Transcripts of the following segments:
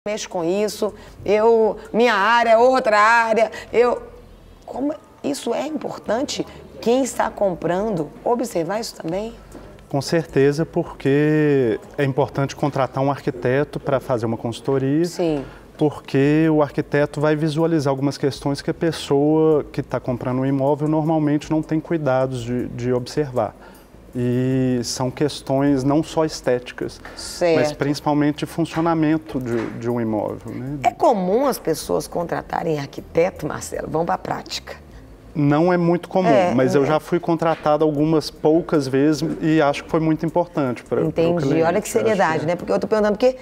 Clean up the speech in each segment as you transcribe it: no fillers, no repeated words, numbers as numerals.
mexo com isso, minha área é outra área, como isso é importante, quem está comprando, observar isso também? Com certeza, porque é importante contratar um arquiteto para fazer uma consultoria. Sim. Porque o arquiteto vai visualizar algumas questões que a pessoa que está comprando um imóvel normalmente não tem cuidados de observar. E são questões não só estéticas, certo, mas principalmente de funcionamento de um imóvel. Né? É comum as pessoas contratarem arquiteto, Marcelo? Vamos para a prática. Não é muito comum, mas eu já fui contratado algumas poucas vezes e acho que foi muito importante para o cliente. Entendi, olha que seriedade, né? Porque eu estou perguntando porque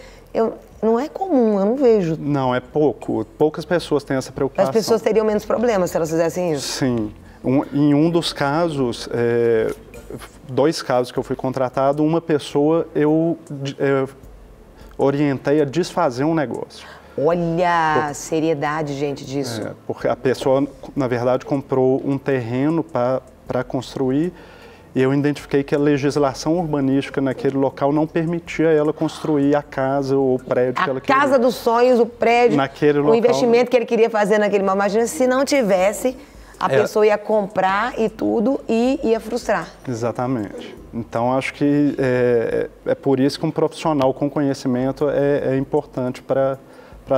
não é comum, eu não vejo. Não, é pouco. Poucas pessoas têm essa preocupação. As pessoas teriam menos problemas se elas fizessem isso? Sim. Em um dos casos, 2 casos que eu fui contratado, uma pessoa eu orientei a desfazer um negócio. Olha a seriedade, gente, disso. Porque a pessoa, na verdade, comprou um terreno para construir e eu identifiquei que a legislação urbanística naquele local não permitia ela construir a casa ou o prédio que ela queria. A casa dos sonhos, o prédio, naquele local, investimento que ele queria fazer naquele momento. Imagina se não tivesse, a pessoa ia comprar e tudo e ia frustrar. Exatamente. Então, acho que é por isso que um profissional com conhecimento é importante para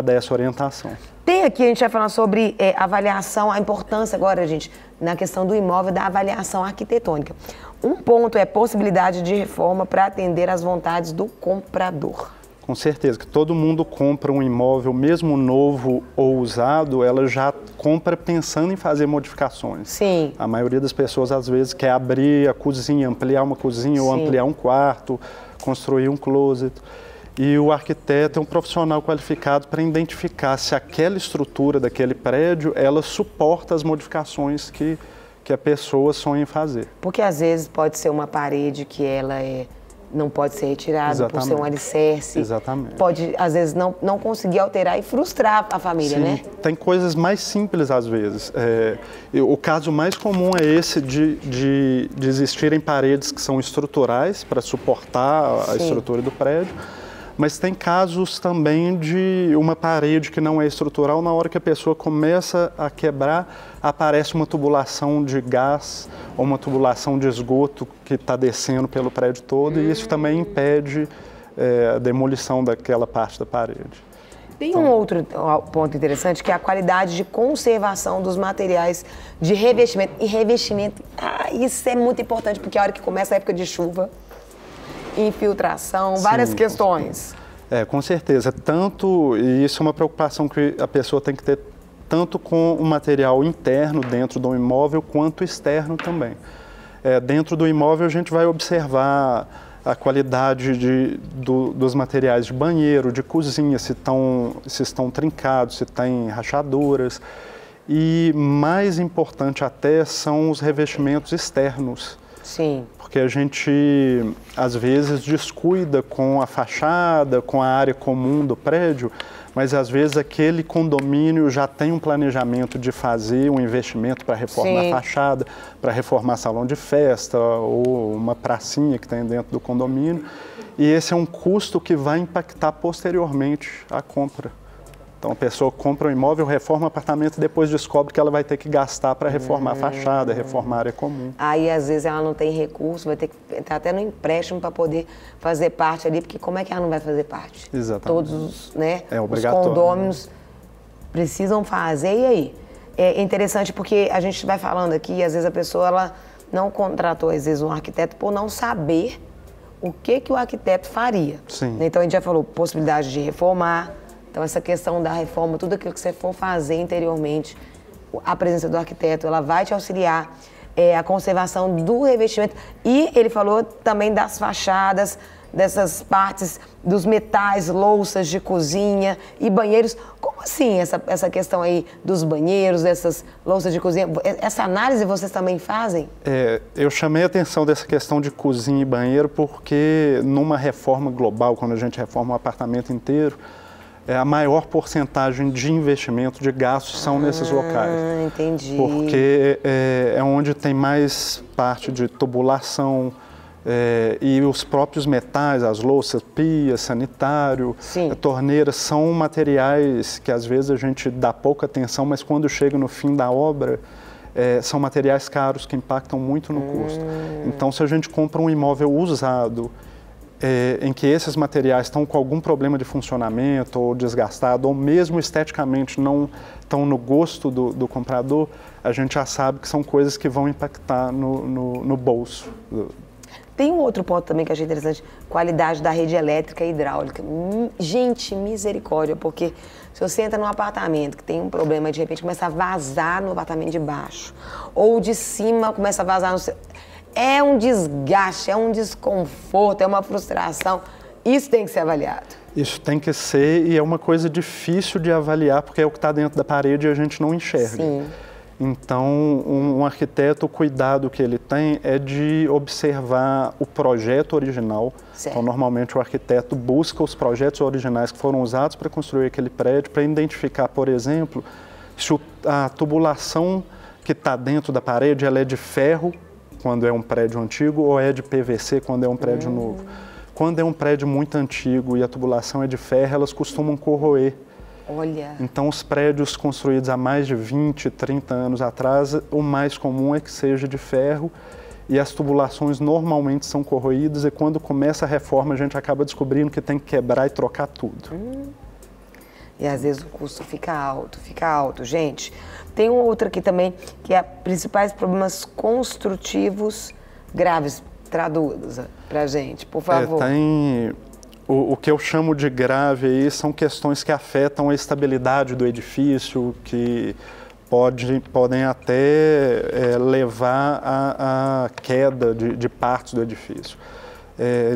dar essa orientação. Tem aqui, a gente vai falar sobre avaliação, a importância agora, gente, na questão do imóvel, da avaliação arquitetônica. Um ponto é possibilidade de reforma para atender às vontades do comprador. Com certeza, que todo mundo compra um imóvel, mesmo novo ou usado, ela já compra pensando em fazer modificações. Sim. A maioria das pessoas, às vezes, quer abrir a cozinha, ampliar uma cozinha, sim, ou ampliar um quarto, construir um closet. E o arquiteto é um profissional qualificado para identificar se aquela estrutura daquele prédio, ela suporta as modificações que a pessoa sonha em fazer. Porque às vezes pode ser uma parede que ela não pode ser retirada. Exatamente. Por ser um alicerce. Exatamente. Pode, às vezes, não conseguir alterar e frustrar a família, sim, né? Tem coisas mais simples, às vezes. O caso mais comum é esse de existirem paredes que são estruturais para suportar a estrutura do prédio. Mas tem casos também de uma parede que não é estrutural, na hora que a pessoa começa a quebrar, aparece uma tubulação de gás ou uma tubulação de esgoto que está descendo pelo prédio todo e isso também impede a demolição daquela parte da parede. Tem um outro ponto interessante, que é a qualidade de conservação dos materiais de revestimento. E revestimento, isso é muito importante, porque a hora que começa a época de chuva, infiltração, várias questões. Com certeza. E isso é uma preocupação que a pessoa tem que ter tanto com o material interno dentro do imóvel, quanto externo também. Dentro do imóvel, a gente vai observar a qualidade dos materiais de banheiro, de cozinha, se estão trincados, se tem rachaduras. E mais importante até são os revestimentos externos. Sim. Porque a gente, às vezes, descuida com a fachada, com a área comum do prédio, mas, às vezes, aquele condomínio já tem um planejamento de fazer um investimento para reformar a fachada, para reformar salão de festa ou uma pracinha que tem dentro do condomínio. E esse é um custo que vai impactar posteriormente a compra. Então, a pessoa compra um imóvel, reforma o apartamento e depois descobre que ela vai ter que gastar para reformar a fachada, reformar a área comum. Aí, às vezes, ela não tem recurso, vai ter que entrar até no empréstimo para poder fazer parte ali, porque como é que ela não vai fazer parte? Exatamente. Todos os obrigatório, condôminos precisam fazer, e aí? É interessante porque a gente vai falando aqui, às vezes a pessoa ela não contratou, às vezes, um arquiteto por não saber o que o arquiteto faria. Sim. Então, a gente já falou possibilidade de reformar. Então, essa questão da reforma, tudo aquilo que você for fazer interiormente, a presença do arquiteto, ela vai te auxiliar, a conservação do revestimento. E ele falou também das fachadas, dessas partes dos metais, louças de cozinha e banheiros. Como assim essa questão aí dos banheiros, dessas louças de cozinha? Essa análise vocês também fazem? Eu chamei a atenção dessa questão de cozinha e banheiro porque numa reforma global, quando a gente reforma um apartamento inteiro, a maior porcentagem de investimento, de gastos, são nesses locais. Entendi. Porque é onde tem mais parte de tubulação, E os próprios metais, as louças, pia, sanitário, torneiras, são materiais que às vezes a gente dá pouca atenção, mas quando chega no fim da obra, são materiais caros que impactam muito no custo. Então, se a gente compra um imóvel usado, em que esses materiais estão com algum problema de funcionamento, ou desgastado, ou mesmo esteticamente não estão no gosto do comprador, a gente já sabe que são coisas que vão impactar no bolso. Tem um outro ponto também que eu achei interessante, qualidade da rede elétrica e hidráulica. Gente, misericórdia, porque se você entra num apartamento que tem um problema e de repente começa a vazar no apartamento de baixo, ou de cima começa a vazar no seu... É um desgaste, é um desconforto, é uma frustração. Isso tem que ser avaliado. Isso tem que ser, e é uma coisa difícil de avaliar, porque é o que está dentro da parede e a gente não enxerga. Sim. Então, um arquiteto, o cuidado que ele tem é de observar o projeto original. Certo. Então, normalmente, o arquiteto busca os projetos originais que foram usados para construir aquele prédio, para identificar, por exemplo, se a tubulação que está dentro da parede ela é de ferro, quando é um prédio antigo, ou é de PVC, quando é um prédio novo. Quando é um prédio muito antigo e a tubulação é de ferro, elas costumam corroer. Olha. Então, os prédios construídos há mais de 20, 30 anos atrás, o mais comum é que seja de ferro e as tubulações normalmente são corroídas e quando começa a reforma a gente acaba descobrindo que tem que quebrar e trocar tudo. E às vezes o custo fica alto. Gente, tem um outro aqui também que é principais problemas construtivos graves. Traduza pra gente, por favor. O que eu chamo de grave aí são questões que afetam a estabilidade do edifício, que podem até levar à queda de partes do edifício.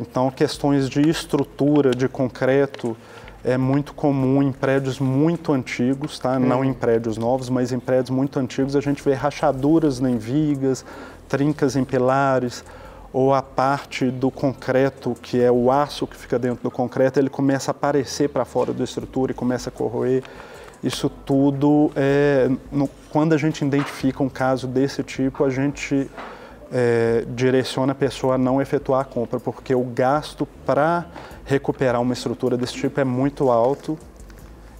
Então, questões de estrutura, de concreto, é muito comum em prédios muito antigos, tá? Não em prédios novos, mas em prédios muito antigos a gente vê rachaduras em vigas, trincas em pilares, ou a parte do concreto, que é o aço que fica dentro do concreto, ele começa a aparecer para fora da estrutura e começa a corroer. Isso tudo, quando a gente identifica um caso desse tipo, a gente direciona a pessoa a não efetuar a compra, porque o gasto para recuperar uma estrutura desse tipo é muito alto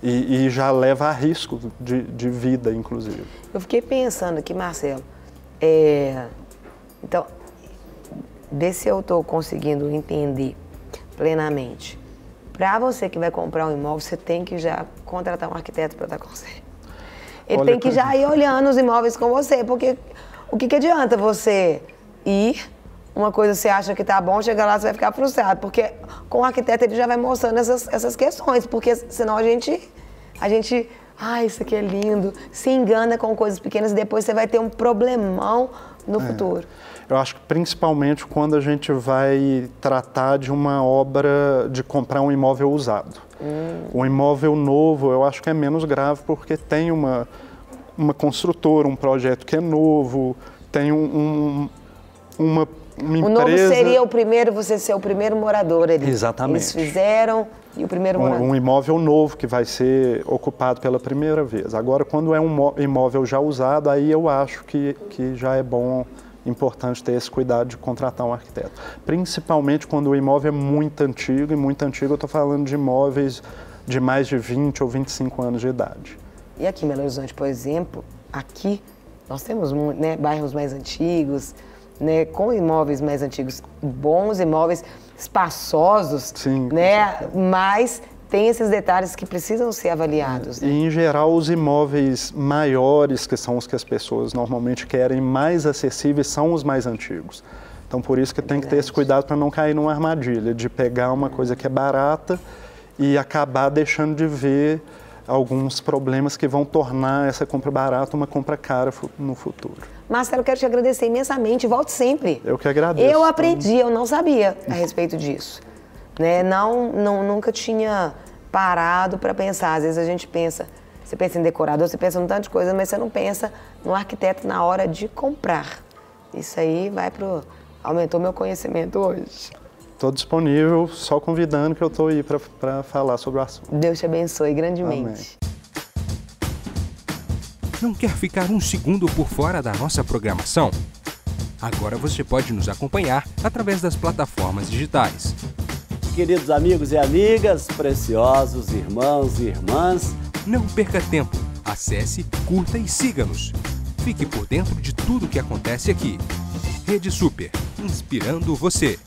e já leva a risco de vida, inclusive. Eu fiquei pensando aqui, Marcelo, então, vê se eu estou conseguindo entender plenamente. Para você que vai comprar um imóvel, você tem que já contratar um arquiteto para estar com você. Ele tem que já ir olhando os imóveis com você, porque o que adianta você ir, uma coisa você acha que está bom, chega lá você vai ficar frustrado, porque com o arquiteto ele já vai mostrando essas questões, porque senão a gente, isso aqui é lindo, se engana com coisas pequenas e depois você vai ter um problemão no futuro. Eu acho que principalmente quando a gente vai tratar de uma obra, de comprar um imóvel usado. Um imóvel novo eu acho que é menos grave porque tem uma construtora, um projeto que é novo, tem uma empresa... O novo seria você ser o primeiro morador ali. Exatamente. Eles fizeram e o primeiro morador. Um imóvel novo que vai ser ocupado pela primeira vez. Agora, quando é um imóvel já usado, aí eu acho que já é importante ter esse cuidado de contratar um arquiteto. Principalmente quando o imóvel é muito antigo, e muito antigo eu estou falando de imóveis de mais de 20 ou 25 anos de idade. E aqui em Belo Horizonte, por exemplo, aqui nós temos bairros mais antigos, com imóveis mais antigos, bons imóveis, espaçosos, sim, mas tem esses detalhes que precisam ser avaliados. E, em geral, os imóveis maiores, que são os que as pessoas normalmente querem, mais acessíveis, são os mais antigos. Então, por isso que tem que ter esse cuidado para não cair numa armadilha, de pegar uma coisa que é barata e acabar deixando de ver alguns problemas que vão tornar essa compra barata uma compra cara no futuro. Marcelo, eu quero te agradecer imensamente, volte sempre. Eu que agradeço. Eu aprendi, eu não sabia a respeito disso. Nunca tinha parado para pensar. Às vezes a gente pensa, você pensa em decorador, você pensa em um tanto de coisa, mas você não pensa no arquiteto na hora de comprar. Isso aí aumentou meu conhecimento hoje. Estou disponível, só convidando que eu estou aí para falar sobre o assunto. Deus te abençoe grandemente. Amém. Não quer ficar um segundo por fora da nossa programação? Agora você pode nos acompanhar através das plataformas digitais. Queridos amigos e amigas, preciosos irmãos e irmãs, não perca tempo. Acesse, curta e siga-nos. Fique por dentro de tudo o que acontece aqui. Rede Super, inspirando você.